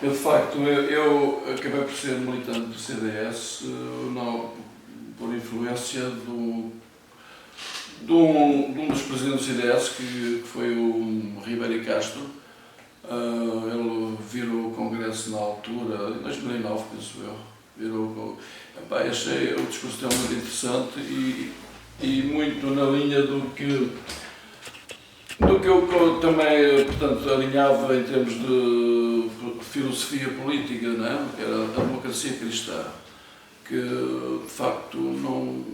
De facto, eu acabei por ser militante do CDS não, por influência de um dos presidentes do CDS, que foi o Ribeiro Castro. Ele virou o Congresso na altura, em 2009, penso eu. Achei o discurso dele muito interessante e muito na linha do que eu também, portanto, alinhava em termos de filosofia política, não é? Que era a democracia cristã, que de facto não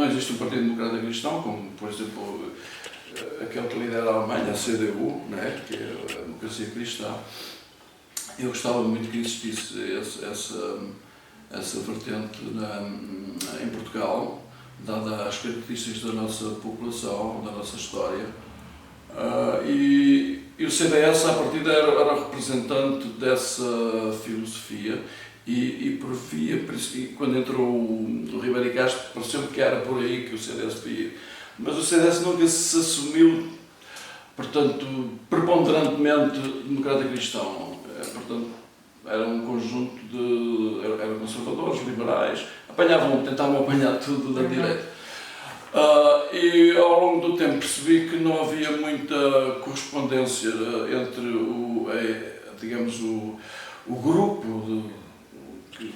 existe um Partido Democrata Cristão, como por exemplo aquele que lidera a Alemanha, a CDU, não é? Que é a democracia cristã. Eu gostava muito que existisse essa vertente em Portugal, dada as características da nossa população, da nossa história. E o CDS, à partida, era representante dessa filosofia e previa, quando entrou o Ribeiro Castro, pareceu-me que era por aí que o CDS devia ir. Mas o CDS nunca se assumiu, portanto, preponderantemente democrata cristão. Portanto, era um conjunto eram conservadores, liberais, tentavam apanhar tudo da direita. E ao longo do tempo percebi que não havia muita correspondência entre o grupo que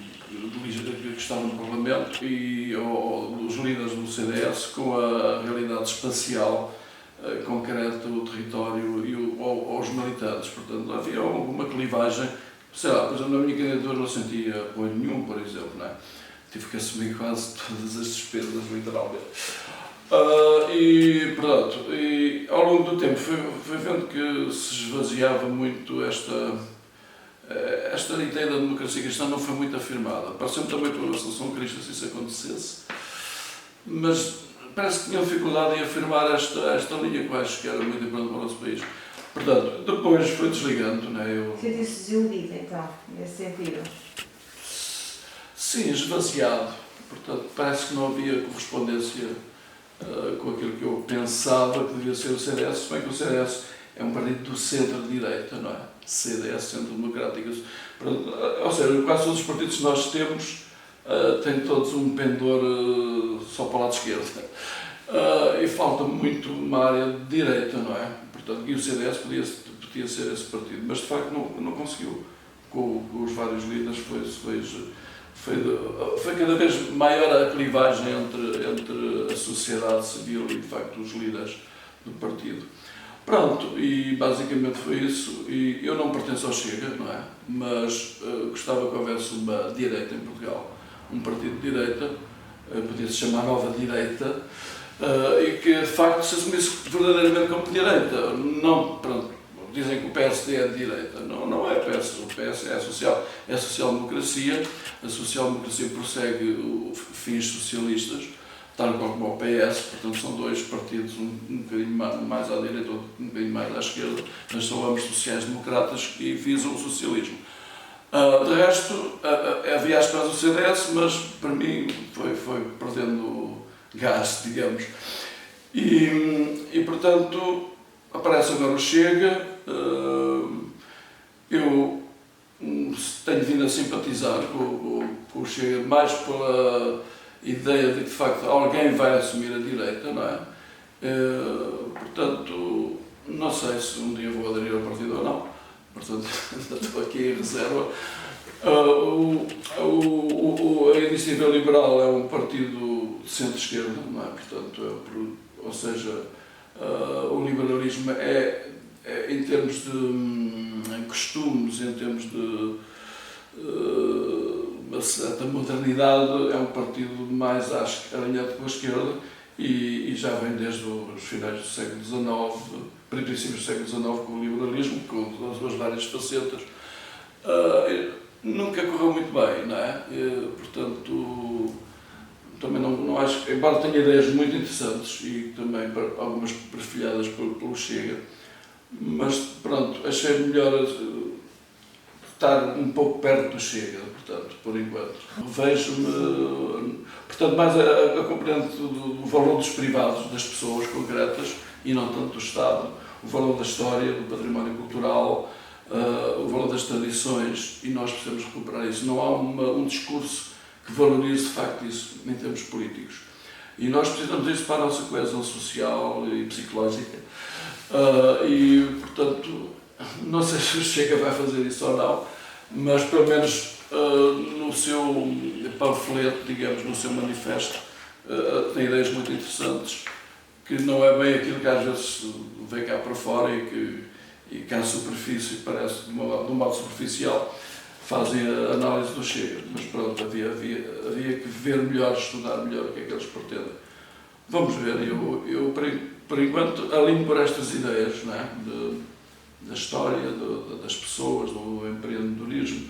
estava no Parlamento e os líderes do CDS com a realidade espacial concreta, o território e os militantes. Portanto, havia alguma clivagem. Sei lá, por exemplo, na minha candidatura não sentia apoio nenhum, por exemplo, não é? Tive que assumir quase todas as despesas, literalmente. E ao longo do tempo foi vendo que se esvaziava muito esta ideia da democracia cristã, não foi muito afirmada. Pareceu-me também pela Associação Cristã se isso acontecesse, mas parece que tinha dificuldade em afirmar esta linha que eu acho que era muito importante para o nosso país. Portanto, depois foi desligando, não é? Senti-se desiludido, então, nesse sentido? Sim, esvaziado. Portanto, parece que não havia correspondência com aquilo que eu pensava que devia ser o CDS, se bem que o CDS é um partido do centro-direita, não é? CDS, Centro Democrático. Ou seja, quase todos os partidos que nós temos têm todos um pendor só para o lado esquerdo. E falta muito uma área de direita, não é? Portanto, e o CDS podia ser esse partido, mas de facto não conseguiu. Com os vários líderes foi cada vez maior a clivagem entre a sociedade civil e, de facto, os líderes do partido. Pronto, e basicamente foi isso. E eu não pertenço ao Chega, não é? Mas gostava que houvesse uma direita em Portugal, um partido de direita, podia-se chamar Nova Direita, e que, de facto, se assumisse verdadeiramente como direita. Não, pronto, dizem que o PSD é de direita. Não é o PS. O PS é a social-democracia. A social-democracia prossegue fins socialistas, tal como o PS. Portanto, são dois partidos um bocadinho mais à direita ou um bocadinho mais à esquerda, mas são ambos sociais-democratas e visam o socialismo. De resto, havia a esperança do CDS, mas para mim foi perdendo gás, digamos. E portanto, aparece agora o Chega. Eu tenho vindo a simpatizar com o Chega mais pela ideia de que, de facto, alguém vai assumir a direita, não é? Portanto, não sei se um dia vou aderir ao partido ou não. Portanto, ainda estou aqui em reserva. A Iniciativa Liberal é um partido de centro-esquerda, não é? Portanto, ou seja, o liberalismo em termos de costumes, em termos de uma certa modernidade, é um partido mais alinhado com a esquerda e já vem desde os finais do século XIX, princípios do século XIX, com o liberalismo, com as suas várias facetas. Nunca correu muito bem, não é? Portanto, também não acho, embora tenha ideias muito interessantes e também algumas perfilhadas pelo Chega, mas pronto, achei melhor estar um pouco perto do Chega, portanto, por enquanto. Vejo-me, portanto, mais a componente do valor dos privados, das pessoas concretas, e não tanto do Estado, o valor da história, do património cultural, o valor das tradições, e nós precisamos recuperar isso. Não há um discurso que valorize de facto isso em termos políticos. E nós precisamos disso para a nossa coesão social e psicológica. E, portanto, não sei se o Chega vai fazer isso ou não, mas pelo menos no seu panfleto, digamos, no seu manifesto, tem ideias muito interessantes, que não é bem aquilo que às vezes vem cá para fora e que à superfície parece, de um modo superficial, fazem a análise do Chega. Mas pronto, havia que ver melhor, estudar melhor o que é que eles pretendem. Vamos ver, eu por enquanto alinho por estas ideias, não é? Da história, das pessoas, do empreendedorismo,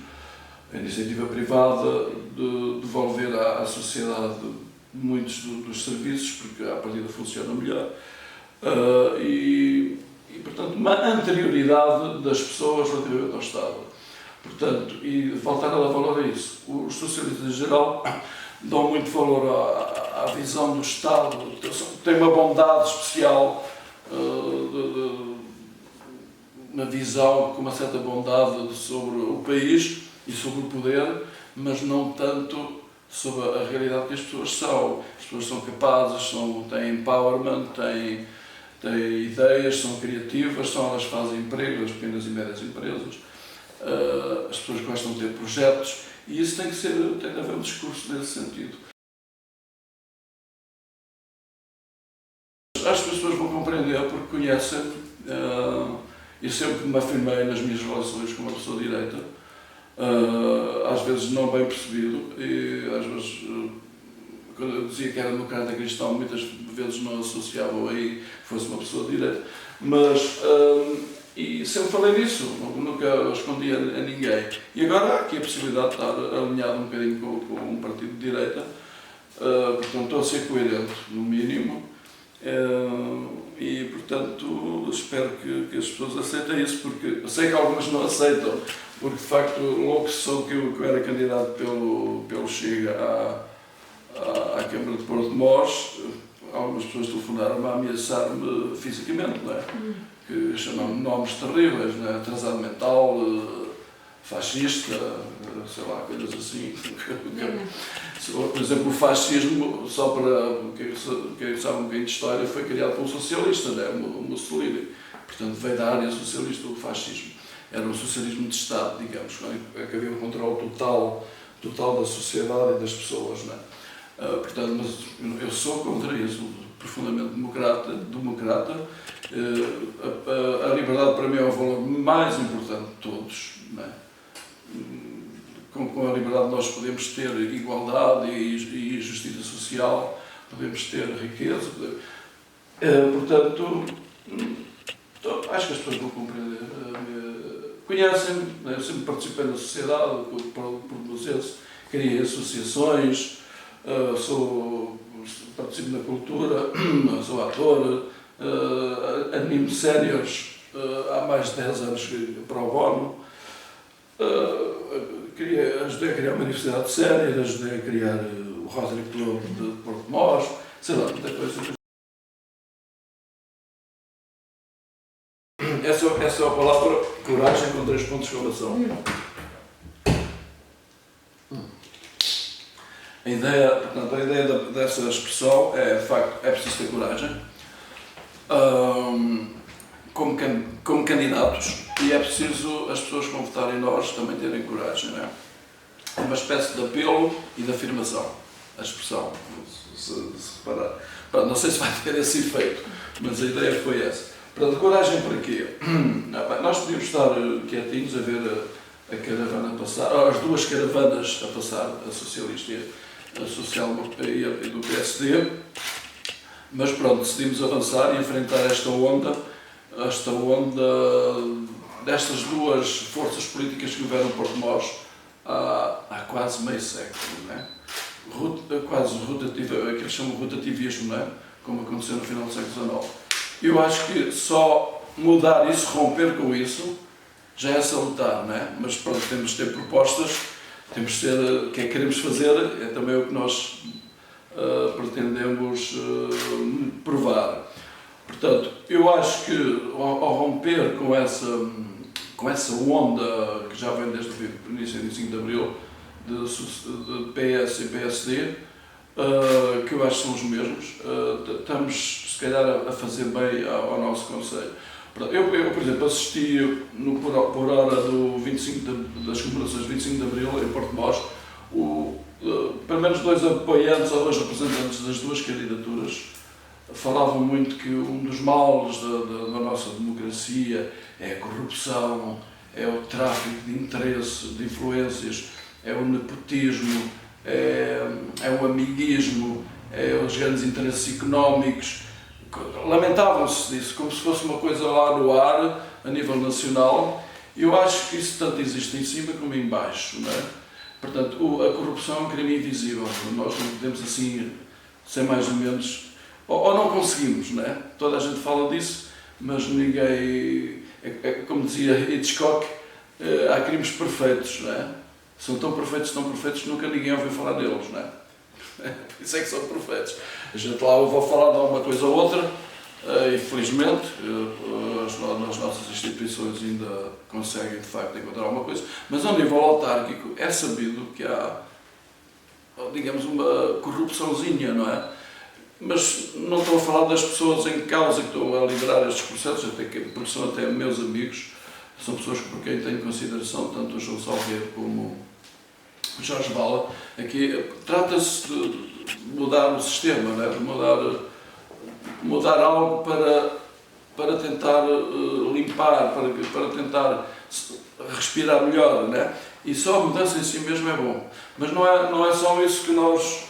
a iniciativa privada, de devolver à sociedade muitos dos serviços, porque à partida funciona melhor, e portanto, uma anterioridade das pessoas relativamente ao Estado. Portanto, e voltar a dar valor a isso. Os socialistas em geral dão muito valor à visão do Estado, tem uma bondade especial, uma visão com uma certa bondade sobre o país e sobre o poder, mas não tanto sobre a realidade que as pessoas são. As pessoas são capazes, têm empowerment, têm ideias, são criativas, elas fazem emprego, as pequenas e médias empresas. As pessoas gostam de ter projetos e isso tem de haver um discurso nesse sentido. Acho que as pessoas vão compreender porque conhecem, e sempre me afirmei nas minhas relações com uma pessoa de direita, às vezes não bem percebido, e às vezes, quando eu dizia que era democrata cristão, muitas vezes não associavam aí que fosse uma pessoa de direita, mas e sempre falei disso, nunca escondi a ninguém. E agora há aqui a possibilidade de estar alinhado um bocadinho com um partido de direita, portanto estou a ser coerente, no mínimo, e portanto espero que as pessoas aceitem isso, porque eu sei que algumas não aceitam, porque de facto logo que soube que eu era candidato pelo Chega à Câmara de Porto de Mós, algumas pessoas telefonaram-me a ameaçar-me fisicamente, não é? Que chamam-me nomes terríveis, não é? Atrasado mental, fascista, sei lá, coisas assim. Por exemplo, o fascismo, só para quem sabe um bocadinho de história, foi criado por um socialista, não é? O Mussolini. Portanto, veio da área socialista o fascismo. Era um socialismo de Estado, digamos, em que havia um controle total da sociedade e das pessoas, não é? Portanto, mas eu sou contra isso, profundamente democrata. A liberdade para mim é o valor mais importante de todos, não é? Com a liberdade nós podemos ter igualdade e justiça social, podemos ter riqueza, portanto, acho que as pessoas vão compreender. Conhecem-me, eu sempre participei na sociedade, por museus, criei associações, participo na cultura, sou ator, animo séniores há mais de 10 anos para o bono, ajudei a criar uma universidade séria, ajudei a criar o Rotary Club de Porto de Mós, sei lá, muita coisa. Essa é a palavra coragem com 3 pontos de exclamação. A ideia dessa expressão é, de facto, é preciso ter coragem como candidatos e é preciso as pessoas que vão votar em nós também terem coragem, não é? É uma espécie de apelo e de afirmação, a expressão, se reparar. Não sei se vai ter esse efeito, mas a ideia foi essa. Portanto, coragem para quê? Nós podíamos estar quietinhos a ver a caravana passar, as duas caravanas a passar, a socialista e a social e do PSD, mas pronto, decidimos avançar e enfrentar esta onda destas duas forças políticas que governan Porto de Mós há quase meio século, não é? Quase rotativo, aqueles chamam de rotativismo, não é? Como aconteceu no final do século XIX. Eu acho que só mudar isso, romper com isso, já é salutar, não é? Mas pronto, temos de ter propostas, temos de ser, o que é que queremos fazer, é também o que nós pretendemos provar. Portanto, eu acho que ao romper com com essa onda que já vem desde o início do 25 de Abril, de PS e PSD, que eu acho que são os mesmos, estamos se calhar a fazer bem ao nosso Conselho. Eu, por exemplo, assisti por hora das comemorações de 25 de Abril em Porto-Mós, pelo menos 2 apoiantes ou 2 representantes das 2 candidaturas falavam muito que um dos males da nossa democracia é a corrupção, é o tráfico de interesse, de influências, é o nepotismo, é o amiguismo, é os grandes interesses económicos. Lamentavam-se disso, como se fosse uma coisa lá no ar, a nível nacional. Eu acho que isso tanto existe em cima como em baixo, não é? Portanto, a corrupção é um crime invisível. Nós não podemos assim, sem mais ou menos, ou não conseguimos, não é? Toda a gente fala disso, mas ninguém, como dizia Hitchcock, há crimes perfeitos, não é? São tão perfeitos, que nunca ninguém ouviu falar deles, não é? Por isso é que são perfeitos. A gente lá ouve falar de alguma coisa ou outra, infelizmente, as nossas instituições ainda conseguem de facto encontrar alguma coisa, mas ao nível autárquico é sabido que há, digamos, uma corrupçãozinha, não é? Mas não estou a falar das pessoas em causa que estão a liderar estes processos, porque são até meus amigos, são pessoas por quem tenho consideração, tanto o João Salgueiro como o Jorge Bala. Aqui trata-se de mudar o sistema, não é? De mudar algo para tentar limpar, para tentar respirar melhor, não é? E só a mudança em si mesmo é bom. Mas não é só isso que nós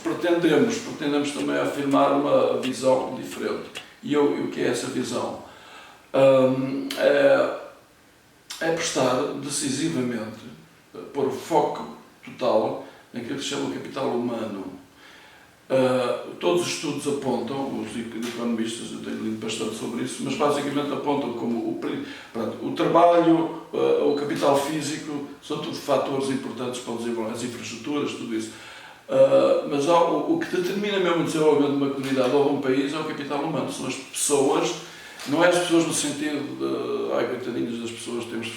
pretendemos. Pretendemos também afirmar uma visão diferente. E o que é essa visão? É prestar decisivamente, pôr o foco total naquilo que se chama o capital humano. Todos os estudos apontam, os economistas, eu tenho lido bastante sobre isso, mas basicamente apontam como o trabalho, o capital físico, são tudo fatores importantes para o desenvolvimento, as infraestruturas, tudo isso. Mas o que determina mesmo o desenvolvimento de uma comunidade ou de um país é o capital humano, são as pessoas. Não é as pessoas no sentido de, coitadinhos das pessoas, temos de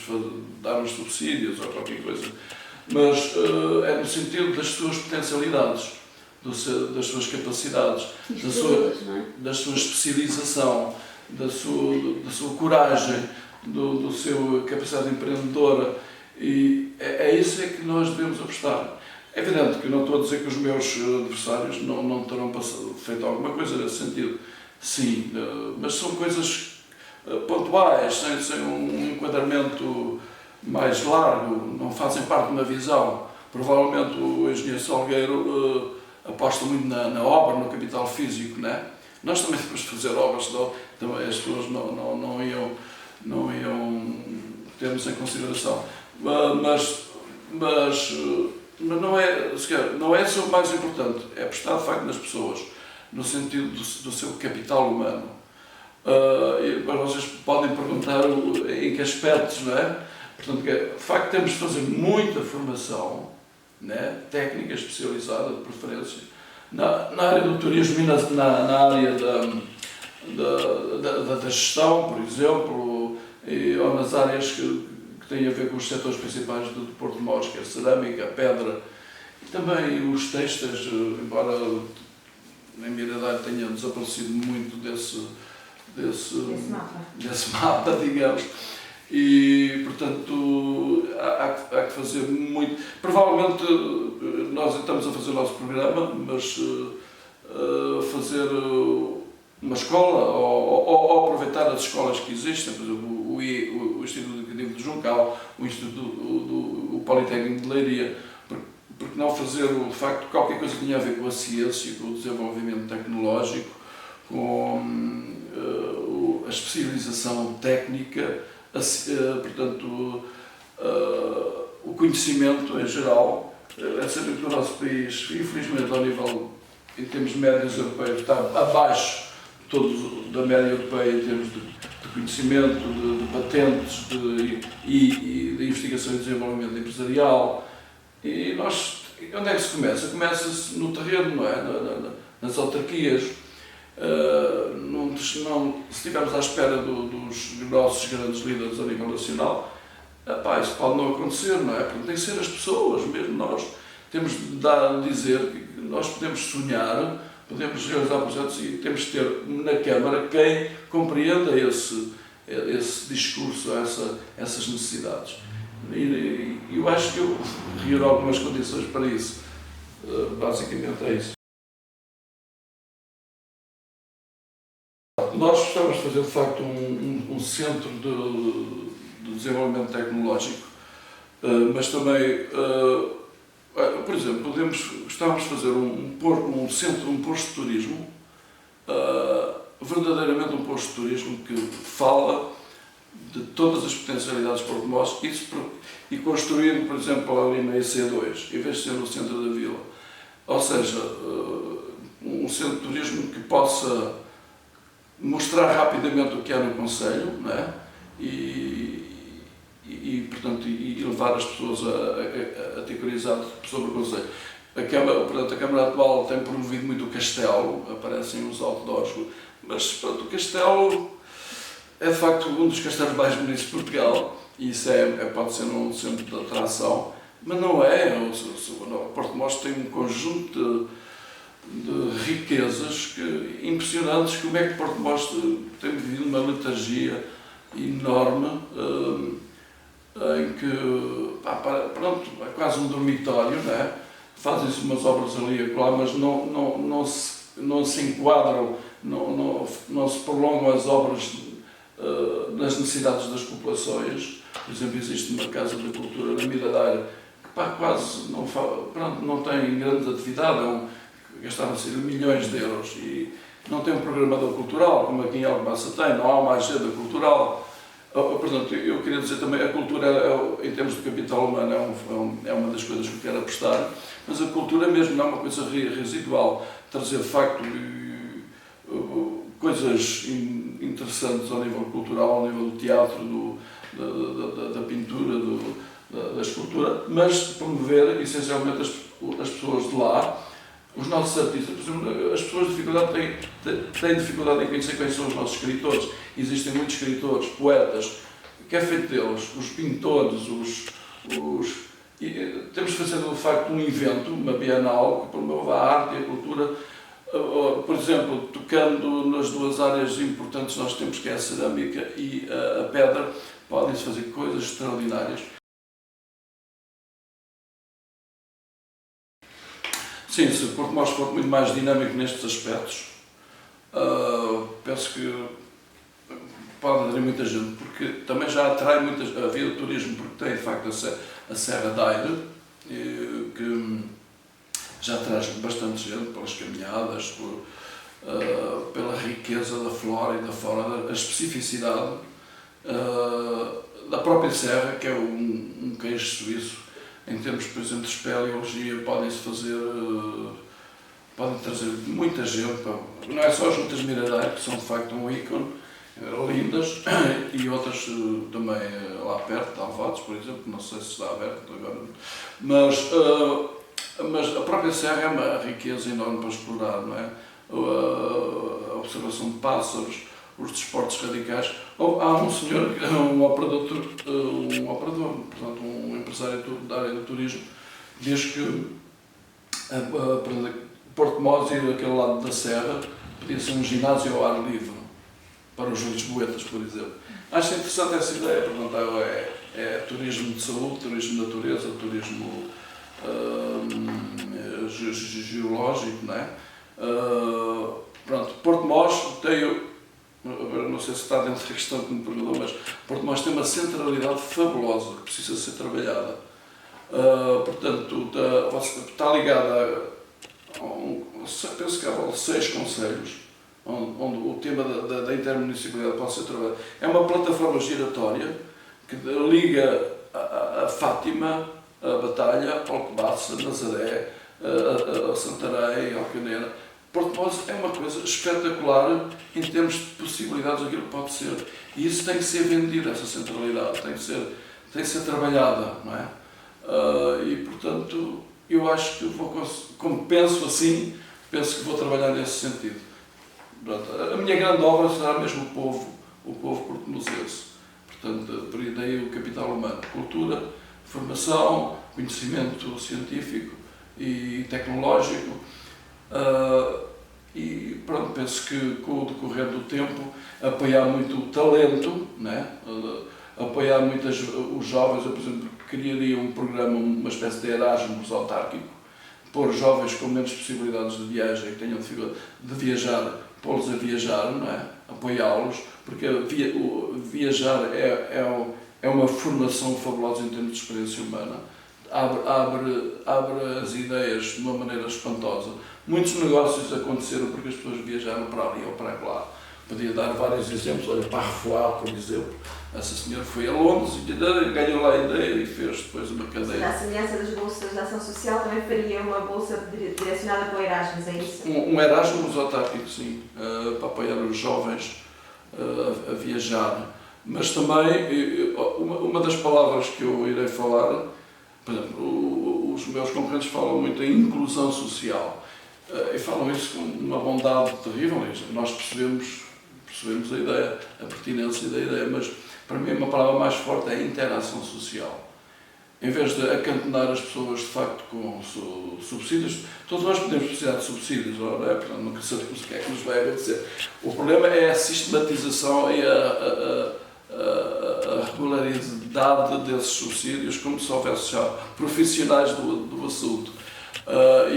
dar-nos subsídios ou qualquer coisa, mas é no sentido das suas potencialidades, das suas capacidades, da sua especialização, da sua coragem, da sua capacidade empreendedora, e é isso que nós devemos apostar. É evidente que não estou a dizer que os meus adversários não terão feito alguma coisa nesse sentido. Sim, mas são coisas pontuais, sem um enquadramento mais largo, não fazem parte de uma visão. Provavelmente o engenheiro Salgueiro aposta muito na obra, no capital físico, não é? Nós também temos de fazer obras, senão também as pessoas não iam ter-nos em consideração. Mas não é só o mais importante, é prestar de facto nas pessoas, no sentido do seu capital humano. E depois vocês podem perguntar em que aspectos, não é? Portanto, de facto temos de fazer muita formação, né? Técnica especializada, de preferência, na área do turismo e na área da gestão, por exemplo, ou nas áreas que têm a ver com os setores principais do Porto de Mós, que é a cerâmica, a pedra, e também os têxteis, embora na minha idade tenha desaparecido muito desse mapa, digamos, e portanto há que fazer muito. Provavelmente nós estamos a fazer o nosso programa, mas fazer uma escola ou aproveitar as escolas que existem, por exemplo, o Instituto Académico de Juncal, o Politécnico de Leiria, porque não fazer, de facto, qualquer coisa que tenha a ver com a ciência, com o desenvolvimento tecnológico, com a especialização técnica, portanto, o conhecimento em geral. É saber que o nosso país, infelizmente, ao nível, em termos de médias europeias, está abaixo da média europeia em termos de conhecimento, de patentes e de investigação e desenvolvimento empresarial. E onde é que se começa? Começa-se no terreno, não é? Nas autarquias. Se estivermos à espera dos nossos grandes líderes a nível nacional, isso pode não acontecer, não é? Porque tem que ser as pessoas, mesmo nós temos de dizer que nós podemos sonhar, podemos realizar projetos e temos de ter na Câmara quem compreenda esse discurso, essas necessidades. E eu acho que eu reúno algumas condições para isso. Basicamente é isso. Nós gostamos de fazer, de facto, um centro de desenvolvimento tecnológico, mas também, por exemplo, gostávamos de fazer um posto de turismo, verdadeiramente um posto de turismo que fala de todas as potencialidades de Porto de Mós e construir, por exemplo, ali na IC2, em vez de ser no centro da vila. Ou seja, um centro de turismo que possa mostrar rapidamente o que há no concelho, não é? Portanto, levar as pessoas a ter curiosidade sobre o concelho. A Câmara atual tem promovido muito o castelo, aparecem os outdoors, mas pronto, o castelo é de facto um dos castelos mais bonitos de Portugal, e isso pode ser um centro de atração, mas não é. O Porto de Mós tem um conjunto de riquezas impressionantes. Como é que Porto de Mós tem vivido uma letargia enorme, em que pronto, é quase um dormitório, não é? Fazem-se umas obras ali e lá, mas não se enquadram, não se prolongam as obras nas necessidades das populações. Por exemplo, existe uma Casa da Cultura na Miradeira que quase não tem grande atividade, gastaram-se milhões de euros e não tem um programador cultural, como aqui em Alcobaça tem, não há uma agenda cultural. Portanto, eu queria dizer também, a cultura, em termos de capital humano, é uma das coisas que eu quero apostar, mas a cultura mesmo não é uma coisa residual, trazer de facto coisas interessantes ao nível cultural, ao nível do teatro, da pintura, da escultura, mas promover essencialmente as pessoas de lá. Os nossos artistas, por exemplo, as pessoas têm dificuldade em conhecer quem são os nossos escritores. Existem muitos escritores, poetas, que é feito deles, os pintores, temos de fazer de facto um evento, uma bienal, que promova a arte e a cultura, por exemplo, tocando nas duas áreas importantes que nós temos, que é a cerâmica e a pedra, podem-se fazer coisas extraordinárias. Sim, se o Porto de Mós for muito mais dinâmico nestes aspectos, penso que pode atrair muita gente, porque também já atrai a vida do turismo, porque tem de facto a Serra da Aire, que já traz bastante gente pelas caminhadas, pela riqueza da flora e da fauna, a especificidade da própria Serra, que é um queijo suíço. Em termos, por exemplo, de espeleologia, podem trazer muita gente. Não é só as juntas de Miradeira, que são de facto um ícone, lindas, e outras também lá perto, de Alvados, por exemplo, não sei se está aberto agora, mas a própria Serra é uma riqueza enorme para explorar, não é? A observação de pássaros, os desportos radicais. Há um senhor, um operador, portanto, um empresário da área do turismo, diz que Porto de Mós e aquele lado da Serra podia ser um ginásio ao ar livre para os lisboetas, por exemplo. Acho interessante essa ideia, portanto, é turismo de saúde, turismo de natureza, turismo geológico, não é? Pronto, Porto de Mós não sei se está dentro da questão que me perguntou, mas Porto de Mós tem uma centralidade fabulosa que precisa ser trabalhada. Portanto, está ligada penso que há 6 concelhos, onde o tema da intermunicipalidade pode ser trabalhado. É uma plataforma giratória que liga a Fátima, a Batalha, Alcobaça, Nazaré, a Santarém, Alcanena. Porto de Mós é uma coisa espetacular em termos de possibilidades daquilo que pode ser. E isso tem que ser vendido, essa centralidade, tem que ser trabalhada, não é? E, portanto, eu acho que como penso assim, penso que vou trabalhar nesse sentido. Pronto, a minha grande obra será mesmo o povo portuguesense. Portanto, por aí daí o capital humano, cultura, formação, conhecimento científico e tecnológico. E pronto, penso que com o decorrer do tempo apoiar muito o talento, né? Apoiar muito os jovens. Eu, por exemplo, criaria um programa, uma espécie de Erasmus autárquico, pôr jovens com menos possibilidades de viagem, que tenham dificuldade de viajar, pô-los a viajar, não é? Apoiá-los, porque viajar é uma formação fabulosa em termos de experiência humana. Abre as ideias de uma maneira espantosa. Muitos negócios aconteceram porque as pessoas viajaram para ali ou para lá. Podia dar vários exemplos. Olha, para Refoar, por exemplo. Essa senhora foi a Londres e ganhou lá a ideia e fez depois uma cadeia. À semelhança das bolsas de ação social, também faria uma bolsa direcionada para o Erasmus, é isso? Um Erasmus autárquico, sim, para apoiar os jovens a viajar. Mas também, uma das palavras que eu irei falar, por exemplo, os meus concorrentes falam muito em inclusão social. E falam isso com uma bondade terrível. Nós percebemos a ideia, a pertinência da ideia, mas para mim uma palavra mais forte é interação social. Em vez de acantonar as pessoas de facto com subsídios, todos nós podemos precisar de subsídios, não é? Portanto, nunca sabemos o que é que nos vai acontecer. O problema é a sistematização e a regularidade desses subsídios, como se houvesse já profissionais do assunto.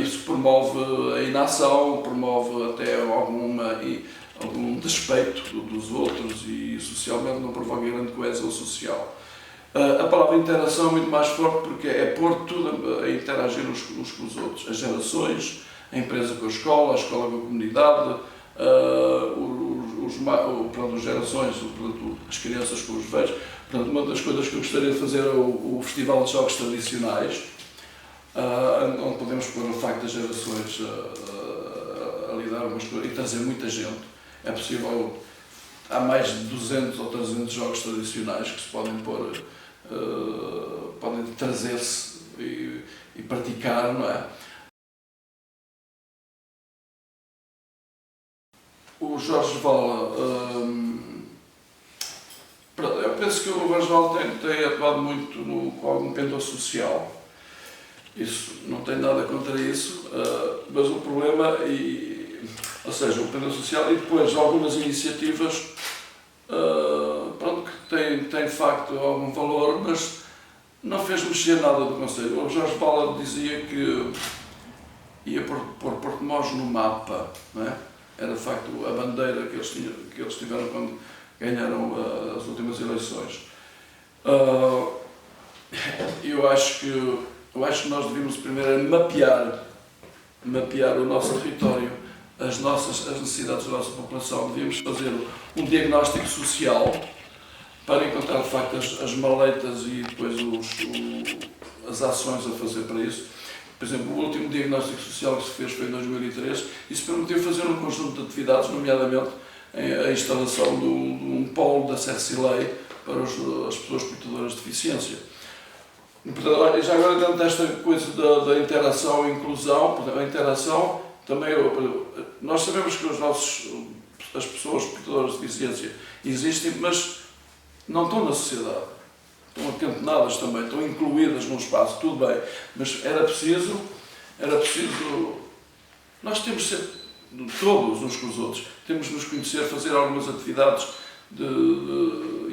Isso promove a inação, promove até algum despeito dos outros e socialmente não provoca grande coesão social. A palavra interação é muito mais forte porque é pôr tudo a interagir uns com os outros. As gerações, a empresa com a escola com a comunidade, as gerações, as crianças com os velhos. Portanto, uma das coisas que eu gostaria de fazer é o Festival de Jogos Tradicionais, onde podemos pôr o facto das gerações a lidar umas coisas e trazer muita gente. É possível, há mais de 200 ou 300 jogos tradicionais que se podem pôr, podem trazer-se e praticar, não é? O Jorge Vala, eu penso que o Jorge Vala tem atuado muito com algum pendor social. Isso, não tenho nada contra isso, mas o problema, ou seja, o pendor social e depois algumas iniciativas que têm de facto algum valor, mas não fez mexer nada do Conselho. O Jorge Vala dizia que ia pôr Porto-Mós no mapa, não é? Era de facto a bandeira que eles tiveram quando ganharam as últimas eleições. Eu acho que nós devíamos primeiro mapear o nosso território, as necessidades da nossa população. Devíamos fazer um diagnóstico social para encontrar de facto as maleitas e depois as ações a fazer para isso. Por exemplo, o último diagnóstico social que se fez foi em 2003. Isso permitiu fazer um conjunto de atividades, nomeadamente a instalação de um polo da CECILEI para as pessoas portadoras de deficiência. Portanto, já agora dentro desta coisa da interação e inclusão, a interação também, nós sabemos que as pessoas portadoras de deficiência existem, mas não estão na sociedade. Estão acantonadas também, estão incluídas num espaço, tudo bem, mas era preciso, nós temos de ser todos uns com os outros, temos de nos conhecer, fazer algumas atividades de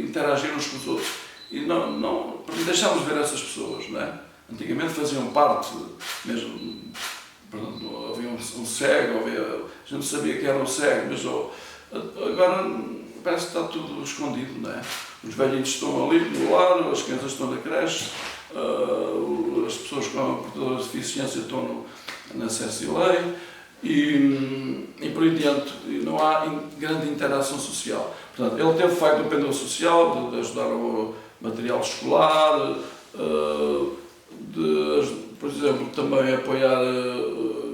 interagir uns com os outros e não deixarmos ver essas pessoas, não é? Antigamente faziam parte, mesmo, portanto, havia um cego, a gente sabia que era um cego, mas agora parece que está tudo escondido, não é? Os velhinhos estão ali no lar, as crianças estão na creche, as pessoas com portadoras de deficiência estão na CECILEI e por aí diante. Não há grande interação social. Portanto, ele teve feito um pendor social de ajudar o material escolar, por exemplo, também apoiar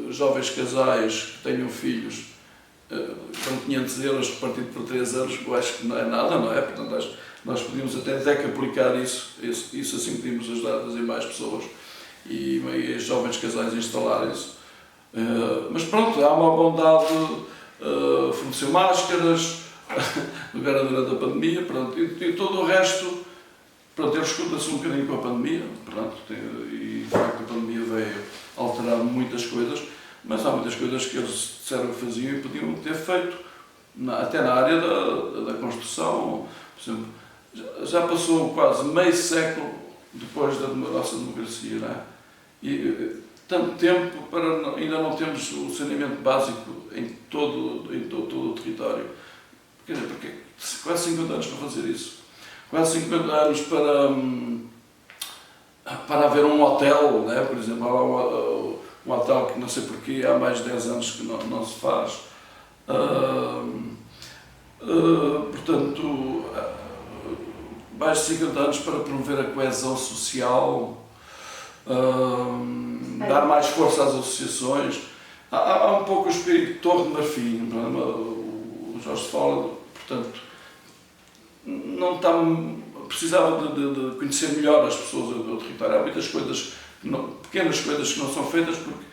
jovens casais que tenham filhos com 500 euros repartido por 3 anos, eu acho que não é nada, não é? Portanto, nós podíamos até decaplicar isso assim podíamos ajudar a trazer mais pessoas e jovens casais a instalarem-se. Mas pronto, há uma bondade forneceu máscaras, agora durante a pandemia, pronto, e todo o resto, pronto, ele escuta-se um bocadinho com a pandemia, pronto, e de facto a pandemia veio alterar muitas coisas, mas há muitas coisas que eles disseram que faziam e podiam ter feito, até na área da construção, por exemplo, já passou quase meio século depois da nossa democracia, não é? E tanto tempo para ainda não temos o saneamento básico em todo o território. Quer dizer, porque quase 50 anos para fazer isso. Quase 50 anos para haver um hotel, né? Por exemplo, há um hotel que não sei porquê, há mais de 10 anos que não se faz. Portanto, mais de 50 anos para promover a coesão social, dar mais força às associações. Há um pouco o espírito de Torre de Marfim, o Jorge fala, portanto, não está, precisava de conhecer melhor as pessoas do território. Há muitas coisas, pequenas coisas que não são feitas porque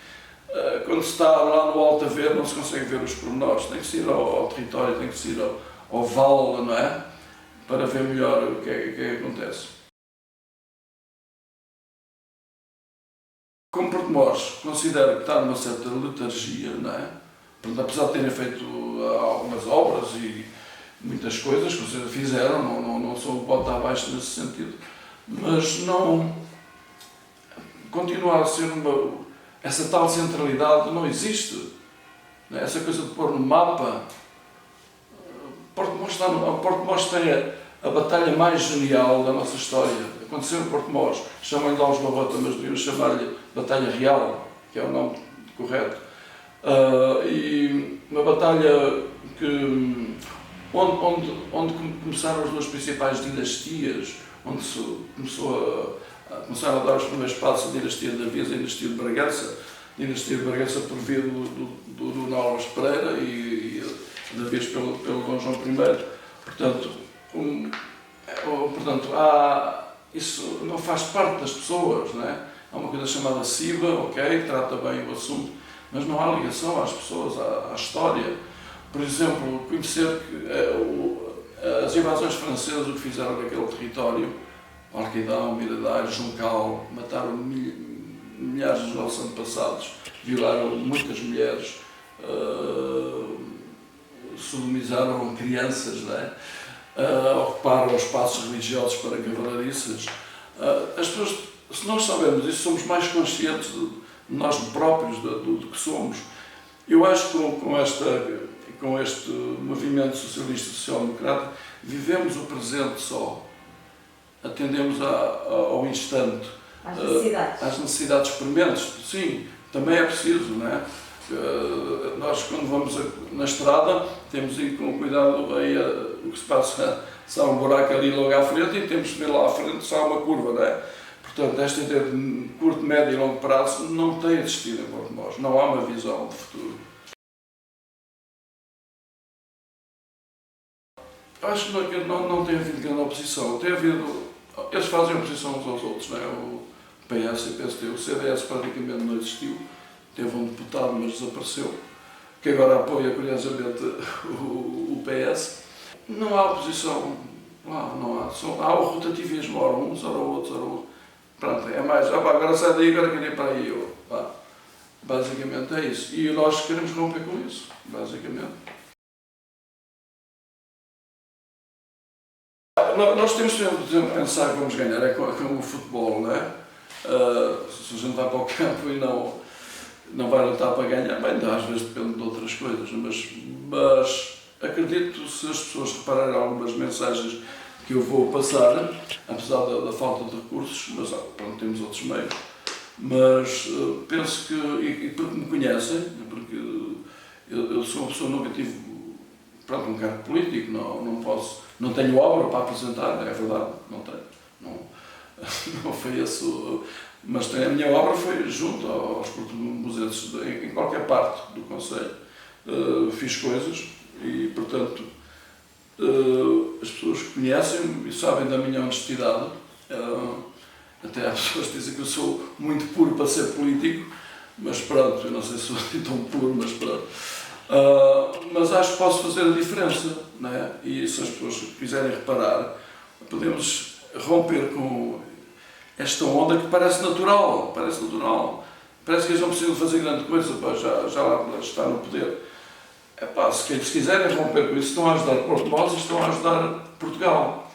quando se está lá no alto a ver não se consegue ver os pormenores. Tem que se ir ao território, tem que se ir ao vale, não é? Para ver melhor o que é que acontece. Como Porto Mós, considero que está numa certa letargia, não é? Portanto, apesar de terem feito algumas obras e muitas coisas que vocês fizeram, não sou o bota abaixo nesse sentido, mas não continua a ser essa tal centralidade não existe. Não é? Essa coisa de pôr no mapa. Porto Mós tem a batalha mais genial da nossa história. Aconteceu em Porto Mós, chamam-lhe de Alves Barrota, mas deviam chamar-lhe Batalha Real, que é o nome correto. E uma batalha onde começaram as duas principais dinastias, onde começaram a dar os primeiros passos a dinastia de Avias e a dinastia de Bragança. A dinastia de Bragança por via do Dom Álvares Pereira e de Avias pelo Dom João I. Portanto, isso não faz parte das pessoas, não é? Há uma coisa chamada CIBA, ok, trata bem o assunto, mas não há ligação às pessoas, à história. Por exemplo, conhecer que as invasões francesas, o que fizeram naquele território, Alquidão, Miradais, Juncal, mataram milhares de nossos antepassados, violaram muitas mulheres, sodomizaram crianças, não é? Ocuparam espaços religiosos para cavalariças. As pessoas, se nós sabemos isso, somos mais conscientes de nós próprios, do que somos. Eu acho que com este movimento socialista e social-democrata vivemos o presente só, atendemos ao instante, às necessidades prementes. Sim, também é preciso, não é? Nós, quando vamos na estrada, temos de ir com cuidado aí o que se passa, se há um buraco ali logo à frente e temos de ver lá à frente se há uma curva, não é? Portanto, esta ideia de curto, médio e longo prazo não tem existido em Porto Mós, não há uma visão de futuro. Acho que não tem havido grande oposição, tem havido, eles fazem oposição uns aos outros, não é? O PS e o PSD, o CDS praticamente não existiu. Teve um deputado, mas desapareceu, que agora apoia, curiosamente, o PS. Não há oposição, não há. Há o rotativismo, ora uns, ora outros, ora outros. Pronto, é mais, agora sai daí, agora queria ir para aí. Basicamente é isso. E nós queremos romper com isso, basicamente. Nós temos sempre de pensar que vamos ganhar, é como o futebol, não é? Se a gente vai para o campo e não vai lutar para ganhar, bem, às vezes depende de outras coisas, mas acredito, se as pessoas repararem algumas mensagens que eu vou passar, apesar da falta de recursos, mas pronto, temos outros meios, mas penso que, e porque me conhecem, porque eu sou uma pessoa, nunca tive um cargo político, não tenho obra para apresentar, é verdade, não tenho, não foi esse. Mas a minha obra foi junto aos portugueses em qualquer parte do concelho. Fiz coisas e, portanto, as pessoas que conhecem-me e sabem da minha honestidade. Até há pessoas que dizem que eu sou muito puro para ser político, mas pronto, eu não sei se sou tão puro, mas pronto. mas acho que posso fazer a diferença, não é? E se as pessoas quiserem reparar, podemos romper com esta onda que parece natural, parece que eles não precisam fazer grande coisa, pá, já lá está no poder. Epá, se quiserem romper com isso, estão a ajudar Porto e estão a ajudar Portugal.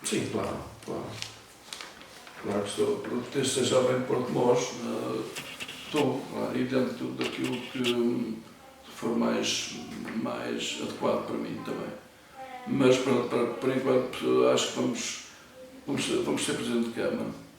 Sim, claro. Claro que estou, por ter ser jovem de Porto Mós, estou, claro, e dentro daquilo que for mais adequado para mim também. Mas por enquanto acho que vamos ser Presidente de Câmara.